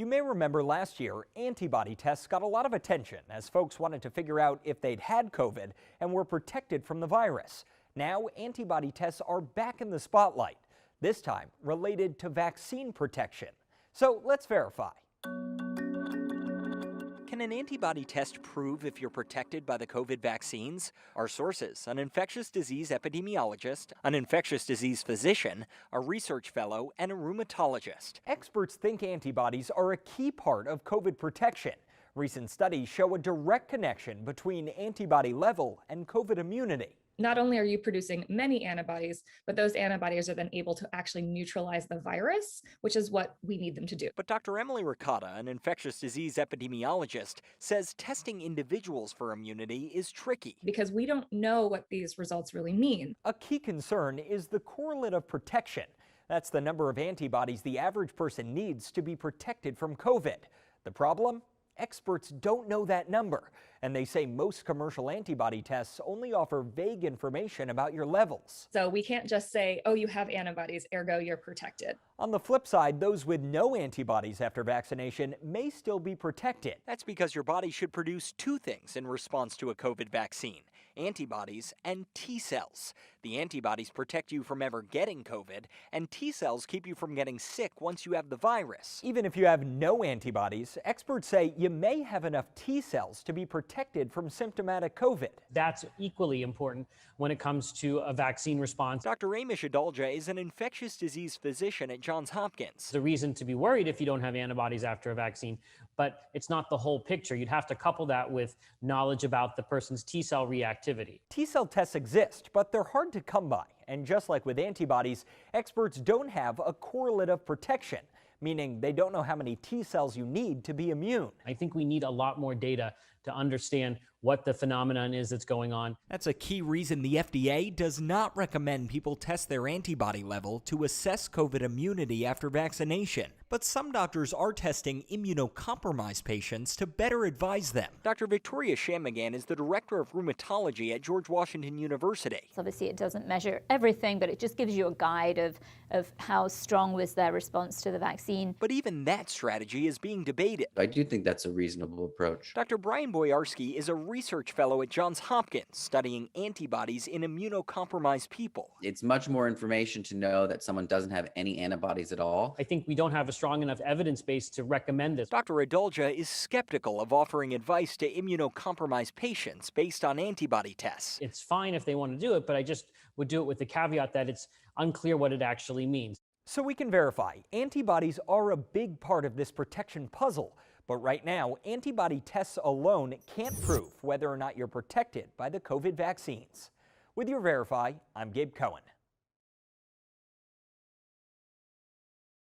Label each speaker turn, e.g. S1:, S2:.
S1: You may remember last year, antibody tests got a lot of attention as folks wanted to figure out if they'd had COVID and were protected from the virus. Now, antibody tests are back in the spotlight, this time related to vaccine protection. So let's verify. Can an antibody test prove if you're protected by the COVID vaccines? Our sources: an infectious disease epidemiologist, an infectious disease physician, a research fellow, and a rheumatologist. Experts think antibodies are a key part of COVID protection. Recent studies show a direct connection between antibody level and COVID immunity.
S2: Not only are you producing many antibodies, but those antibodies are then able to actually neutralize the virus, which is what we need them to do.
S1: But Dr. Emily Ricotta, an infectious disease epidemiologist, says testing individuals for immunity is tricky.
S2: Because we don't know what these results really mean.
S1: A key concern is the correlate of protection. That's the number of antibodies the average person needs to be protected from COVID. The problem? Experts don't know that number, and they say most commercial antibody tests only offer vague information about your levels.
S2: So we can't just say, oh, you have antibodies, ergo you're protected.
S1: On the flip side, those with no antibodies after vaccination may still be protected. That's because your body should produce two things in response to a COVID vaccine: antibodies and T cells. The antibodies protect you from ever getting COVID, and T cells keep you from getting sick once you have the virus. Even if you have no antibodies, experts say you may have enough T cells to be protected from symptomatic COVID.
S3: That's equally important when it comes to a vaccine response.
S1: Dr. Amish Adalja is an infectious disease physician at Johns Hopkins.
S3: There's a reason to be worried if you don't have antibodies after a vaccine, but it's not the whole picture. You'd have to couple that with knowledge about the person's T cell reactivity.
S1: T cell tests exist, but they're hard to come by. And just like with antibodies, experts don't have a correlate of protection, meaning they don't know how many T cells you need to be immune.
S3: I think we need a lot more data to understand what the phenomenon is that's going on.
S1: That's a key reason the FDA does not recommend people test their antibody level to assess COVID immunity after vaccination. But some doctors are testing immunocompromised patients to better advise them. Dr. Victoria Shanmugam is the director of rheumatology at George Washington University.
S4: Obviously, it doesn't measure everything, but it just gives you a guide of how strong was their response to the vaccine.
S1: But even that strategy is being debated.
S5: I do think that's a reasonable approach.
S1: Dr. Brian Boyarsky is a research fellow at Johns Hopkins studying antibodies in immunocompromised people.
S5: It's much more information to know that someone doesn't have any antibodies at all.
S3: I think we don't have a strong enough evidence base to recommend this.
S1: Dr. Adalja is skeptical of offering advice to immunocompromised patients based on antibody tests.
S3: It's fine if they want to do it, but I just would do it with the caveat that it's unclear what it actually means.
S1: So we can verify antibodies are a big part of this protection puzzle. But right now, antibody tests alone can't prove whether or not you're protected by the COVID vaccines. With your Verify, I'm Gabe Cohen.